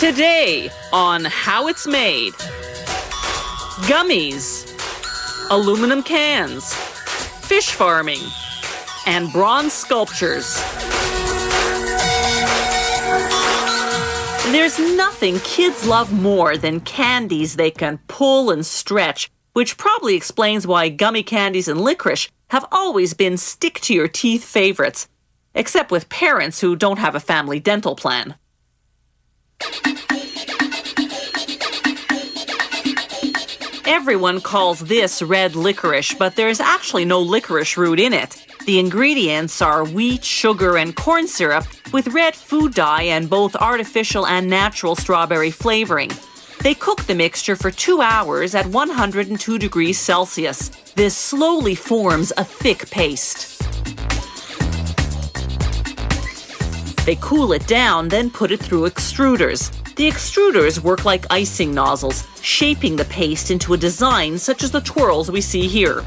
Today on How It's Made. Gummies, aluminum cans, fish farming, and bronze sculptures. There's nothing kids love more than candies they can pull and stretch, which probably explains why gummy candies and licorice have always been stick-to-your-teeth favorites, except with parents who don't have a family dental plan. Everyone calls this red licorice, but there's actually no licorice root in it. The ingredients are wheat, sugar, and corn syrup with red food dye and both artificial and natural strawberry flavoring. They cook the mixture for 2 hours at 102 degrees Celsius. This slowly forms a thick paste. They cool it down, then put it through extruders. The extruders work like icing nozzles, shaping the paste into a design such as the twirls we see here.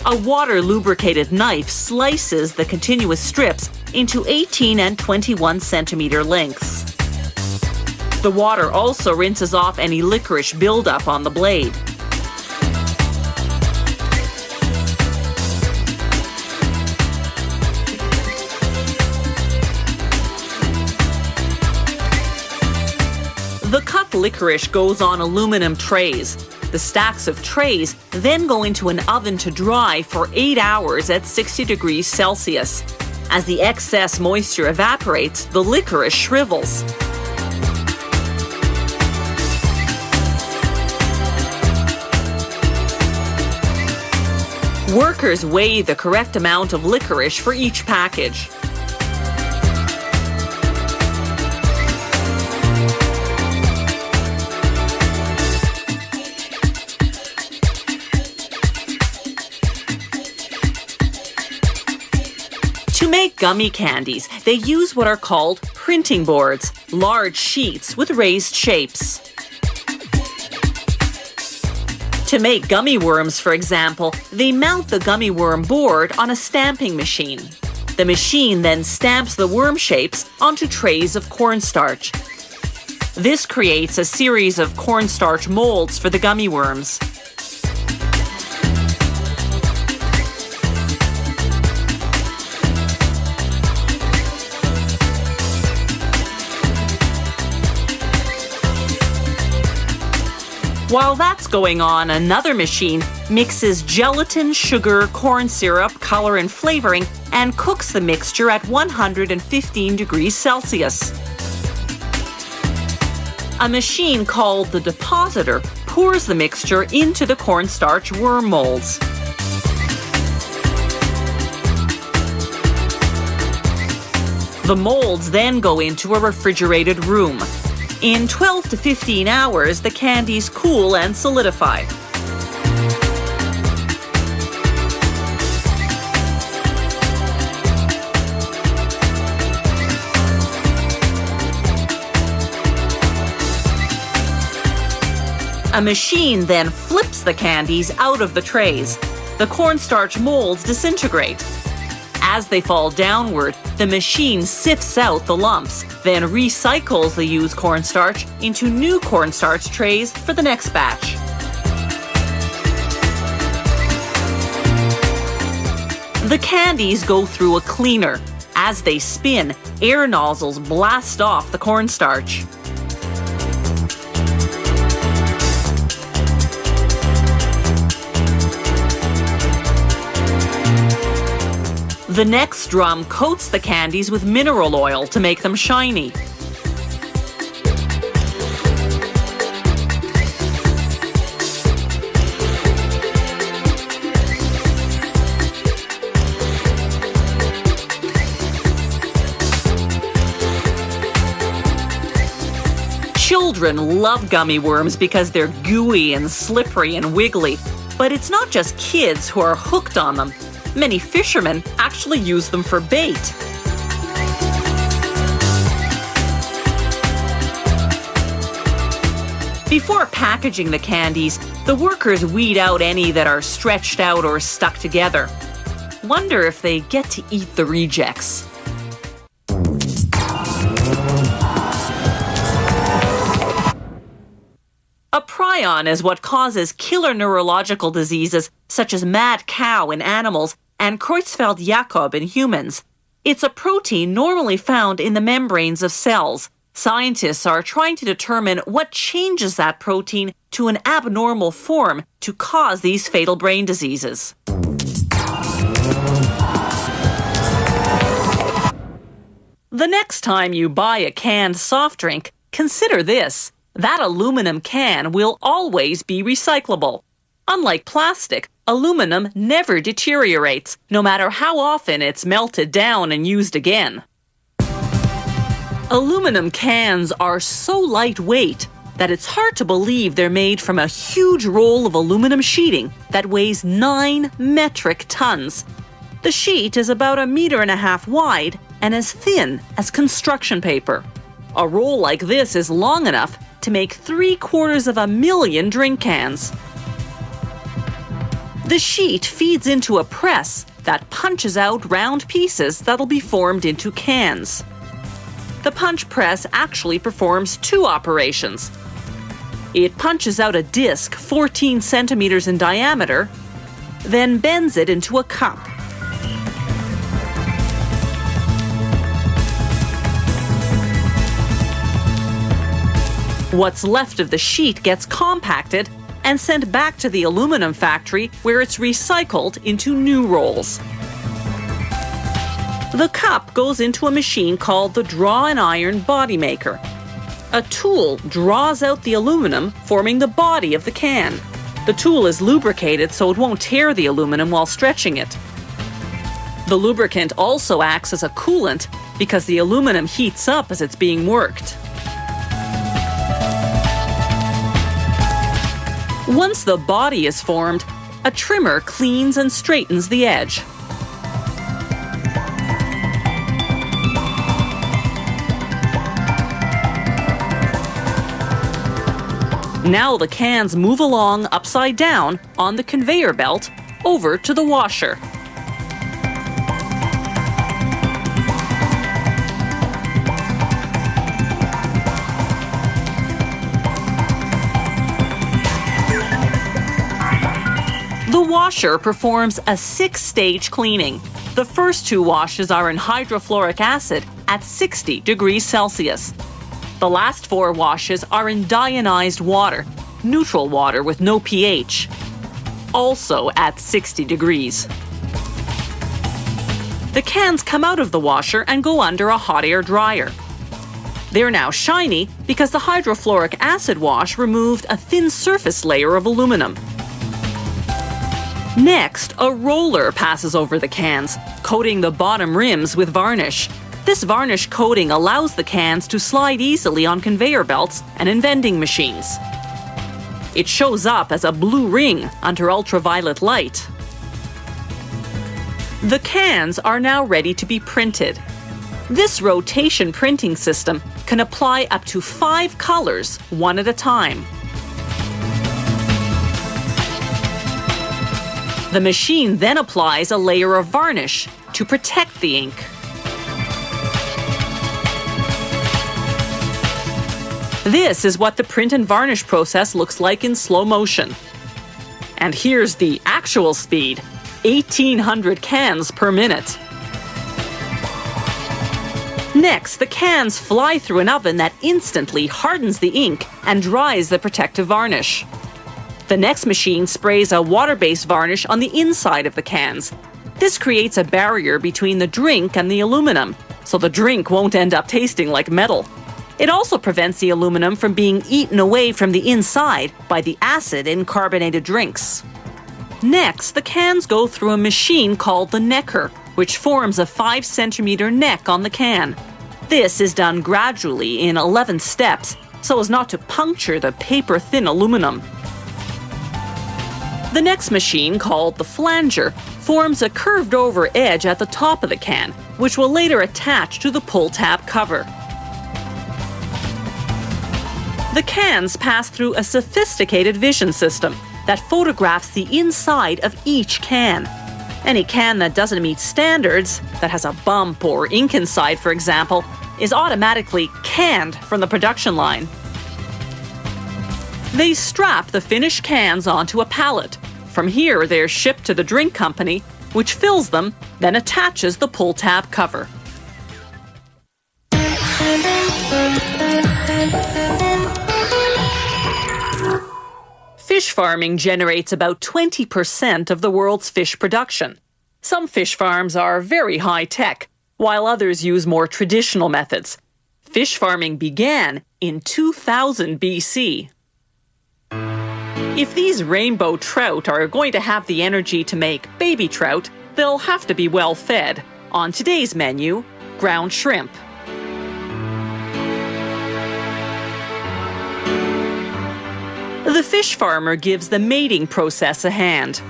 A water-lubricated knife slices the continuous strips into 18 and 21 centimeter lengths. The water also rinses off any licorice buildup on the blade. The cut licorice goes on aluminum trays. The stacks of trays then go into an oven to dry for 8 hours at 60 degrees Celsius. As the excess moisture evaporates, the licorice shrivels. Workers weigh the correct amount of licorice for each package. To make gummy candies, they use what are called printing boards, large sheets with raised shapes. To make gummy worms, for example, they mount the gummy worm board on a stamping machine. The machine then stamps the worm shapes onto trays of cornstarch. This creates a series of cornstarch molds for the gummy worms. While that's going on, another machine mixes gelatin, sugar, corn syrup, color, and flavoring and cooks the mixture at 115 degrees Celsius. A machine called the depositor pours the mixture into the cornstarch worm molds. The molds then go into a refrigerated room. In 12 to 15 hours, the candies cool and solidify. A machine then flips the candies out of the trays. The cornstarch molds disintegrate. As they fall downward, the machine sifts out the lumps, then recycles the used cornstarch into new cornstarch trays for the next batch. The candies go through a cleaner. As they spin, air nozzles blast off the cornstarch. The next drum coats the candies with mineral oil to make them shiny. Children love gummy worms because they're gooey and slippery and wiggly. But it's not just kids who are hooked on them. Many fishermen actually use them for bait. Before packaging the candies, the workers weed out any that are stretched out or stuck together. Wonder if they get to eat the rejects. prion is what causes killer neurological diseases such as mad cow in animals and Creutzfeldt-Jakob in humans. It's a protein normally found in the membranes of cells. Scientists are trying to determine what changes that protein to an abnormal form to cause these fatal brain diseases. The next time you buy a canned soft drink, consider this. That aluminum can will always be recyclable. Unlike plastic, aluminum never deteriorates, no matter how often it's melted down and used again. Aluminum cans are so lightweight that it's hard to believe they're made from a huge roll of aluminum sheeting that weighs 9 metric tons. The sheet is about 1.5 meters wide and as thin as construction paper. A roll like this is long enough to make 750,000 drink cans. The sheet feeds into a press that punches out round pieces that'll be formed into cans. The punch press actually performs 2 operations. It punches out a disc 14 centimeters in diameter, then bends it into a cup. What's left of the sheet gets compacted and sent back to the aluminum factory where it's recycled into new rolls. The cup goes into a machine called the draw and iron body maker. A tool draws out the aluminum, forming the body of the can. The tool is lubricated so it won't tear the aluminum while stretching it. The lubricant also acts as a coolant because the aluminum heats up as it's being worked. Once the body is formed, a trimmer cleans and straightens the edge. Now the cans move along upside down on the conveyor belt over to the washer. The washer performs a 6-stage cleaning. The first 2 washes are in hydrofluoric acid at 60 degrees Celsius. The last 4 washes are in deionized water, neutral water with no pH, also at 60 degrees. The cans come out of the washer and go under a hot air dryer. They're now shiny because the hydrofluoric acid wash removed a thin surface layer of aluminum. Next, a roller passes over the cans, coating the bottom rims with varnish. This varnish coating allows the cans to slide easily on conveyor belts and in vending machines. It shows up as a blue ring under ultraviolet light. The cans are now ready to be printed. This rotation printing system can apply up to 5 colors, one at a time. The machine then applies a layer of varnish to protect the ink. This is what the print and varnish process looks like in slow motion. And here's the actual speed, 1,800 cans per minute. Next, the cans fly through an oven that instantly hardens the ink and dries the protective varnish. The next machine sprays a water-based varnish on the inside of the cans. This creates a barrier between the drink and the aluminum, so the drink won't end up tasting like metal. It also prevents the aluminum from being eaten away from the inside by the acid in carbonated drinks. Next, the cans go through a machine called the necker, which forms a 5-centimeter neck on the can. This is done gradually in 11 steps so as not to puncture the paper-thin aluminum. The next machine, called the flanger, forms a curved-over edge at the top of the can, which will later attach to the pull tab cover. The cans pass through a sophisticated vision system that photographs the inside of each can. Any can that doesn't meet standards, that has a bump or ink inside, for example, is automatically canned from the production line. They strap the finished cans onto a pallet. From here, they're shipped to the drink company, which fills them, then attaches the pull tab cover. Fish farming generates about 20% of the world's fish production. Some fish farms are very high-tech, while others use more traditional methods. Fish farming began in 2000 BC. If these rainbow trout are going to have the energy to make baby trout, they'll have to be well fed. On today's menu, ground shrimp. The fish farmer gives the mating process a hand.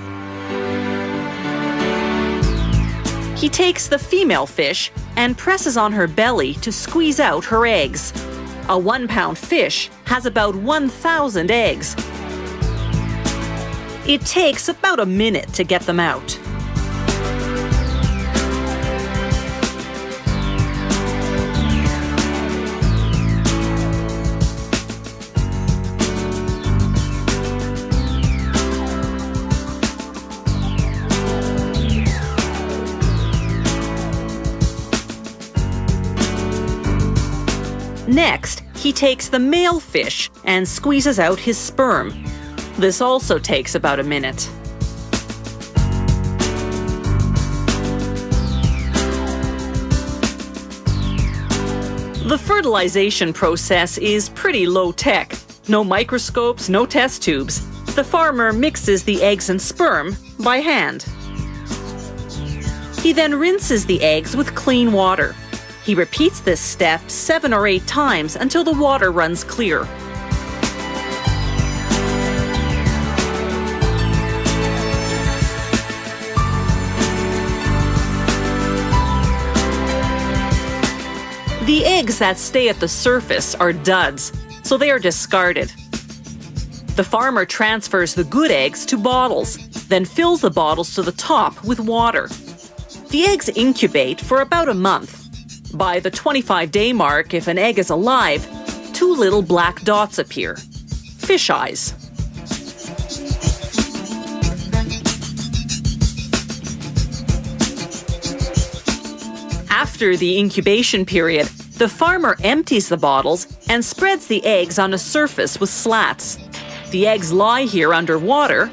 He takes the female fish and presses on her belly to squeeze out her eggs. A 1-pound fish has about 1,000 eggs. It takes about a minute to get them out. Next, he takes the male fish and squeezes out his sperm. This also takes about a minute. The fertilization process is pretty low-tech. No microscopes, no test tubes. The farmer mixes the eggs and sperm by hand. He then rinses the eggs with clean water. He repeats this step 7 or 8 times until the water runs clear. The eggs that stay at the surface are duds, so they are discarded. The farmer transfers the good eggs to bottles, then fills the bottles to the top with water. The eggs incubate for about a month. By the 25-day mark, if an egg is alive, 2 little black dots appear. Fish eyes. After the incubation period, the farmer empties the bottles and spreads the eggs on a surface with slats. The eggs lie here underwater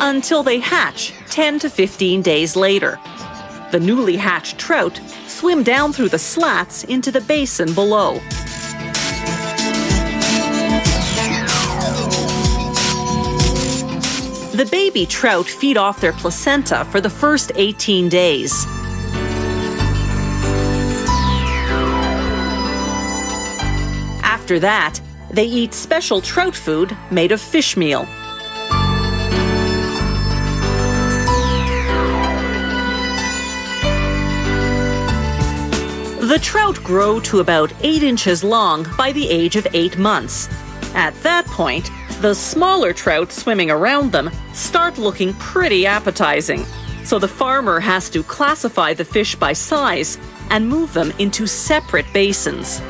until they hatch 10 to 15 days later. The newly hatched trout swim down through the slats into the basin below. The baby trout feed off their placenta for the first 18 days. After that, they eat special trout food made of fish meal. The trout grow to about 8 inches long by the age of 8 months. At that point, the smaller trout swimming around them start looking pretty appetizing. So the farmer has to classify the fish by size and move them into separate basins.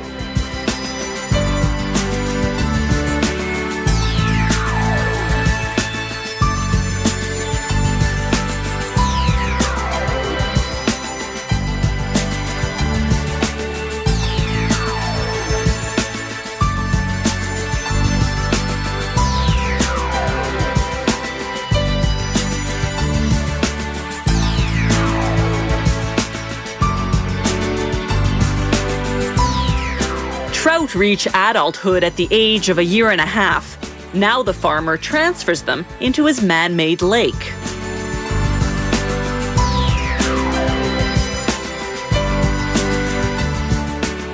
Trout reach adulthood at the age of 1.5 years. Now the farmer transfers them into his man-made lake.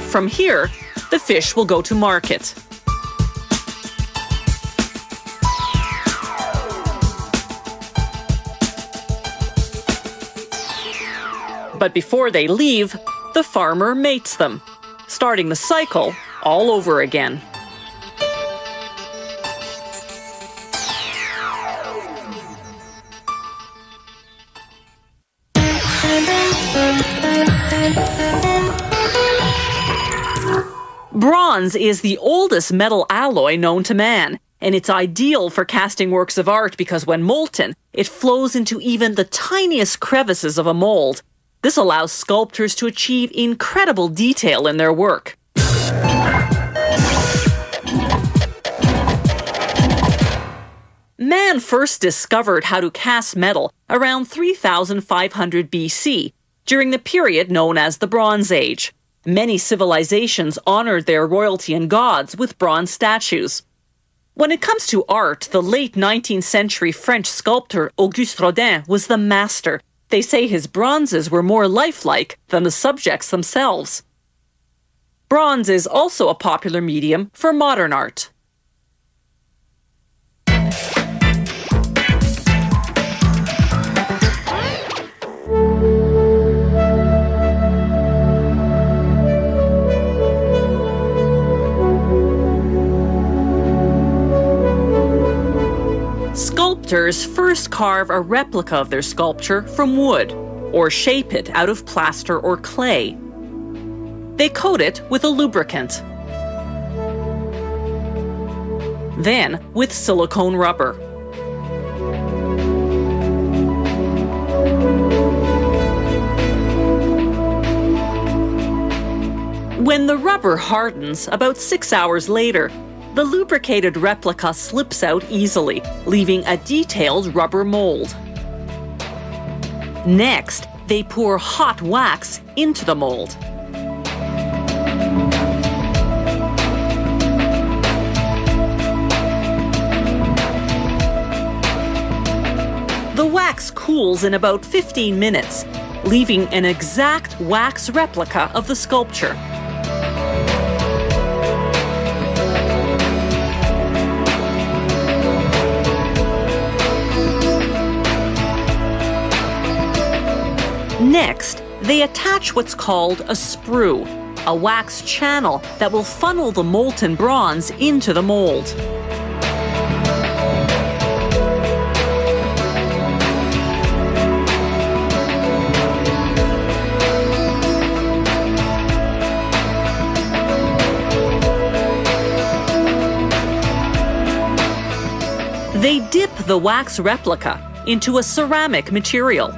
From here, the fish will go to market. But before they leave, the farmer mates them, starting the cycle all over again. Bronze is the oldest metal alloy known to man, and it's ideal for casting works of art because when molten, it flows into even the tiniest crevices of a mold. This allows sculptors to achieve incredible detail in their work. Man first discovered how to cast metal around 3500 BC, during the period known as the Bronze Age. Many civilizations honored their royalty and gods with bronze statues. When it comes to art, the late 19th century French sculptor Auguste Rodin was the master. They say his bronzes were more lifelike than the subjects themselves. Bronze is also a popular medium for modern art. Sculptors first carve a replica of their sculpture from wood, or shape it out of plaster or clay. They coat it with a lubricant, then with silicone rubber. When the rubber hardens about 6 hours later, the lubricated replica slips out easily, leaving a detailed rubber mold. Next, they pour hot wax into the mold. The wax cools in about 15 minutes, leaving an exact wax replica of the sculpture. Next, they attach what's called a sprue, a wax channel that will funnel the molten bronze into the mold. They dip the wax replica into a ceramic material.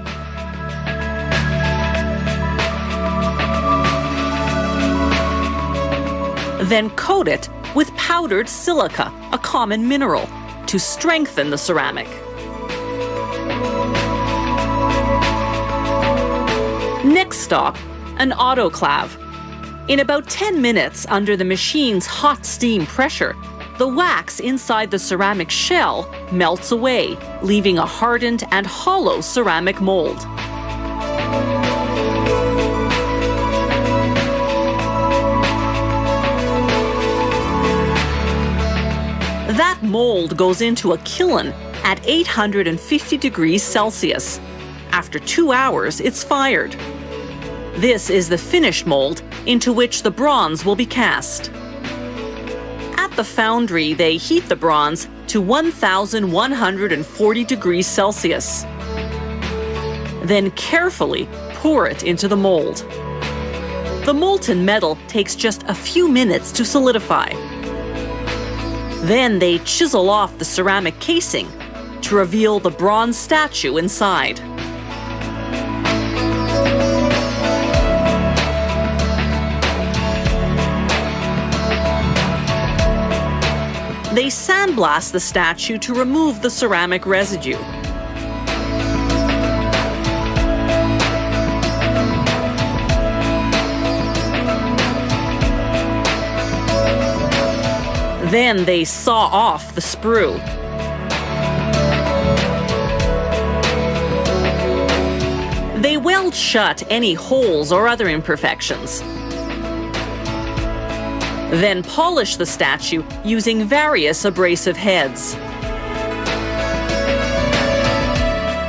Then coat it with powdered silica, a common mineral, to strengthen the ceramic. Next stop, an autoclave. In about 10 minutes under the machine's hot steam pressure, the wax inside the ceramic shell melts away, leaving a hardened and hollow ceramic mold. That mold goes into a kiln at 850 degrees Celsius. After 2 hours, it's fired. This is the finished mold into which the bronze will be cast. At the foundry, they heat the bronze to 1,140 degrees Celsius. Then carefully pour it into the mold. The molten metal takes just a few minutes to solidify. Then they chisel off the ceramic casing to reveal the bronze statue inside. They sandblast the statue to remove the ceramic residue. Then they saw off the sprue. They weld shut any holes or other imperfections. Then polish the statue using various abrasive heads.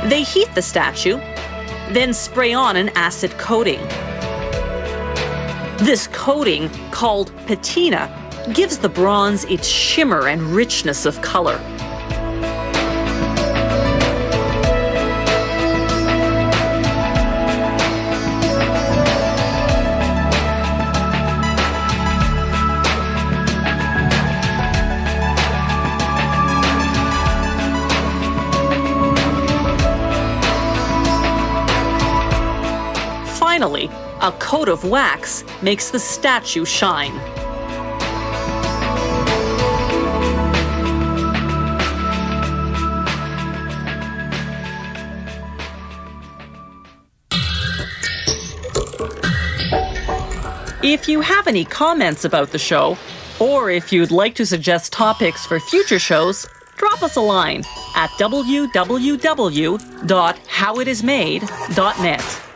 They heat the statue, then spray on an acid coating. This coating, called patina, gives the bronze its shimmer and richness of color. Finally, a coat of wax makes the statue shine. If you have any comments about the show, or if you'd like to suggest topics for future shows, drop us a line at www.howitismade.net.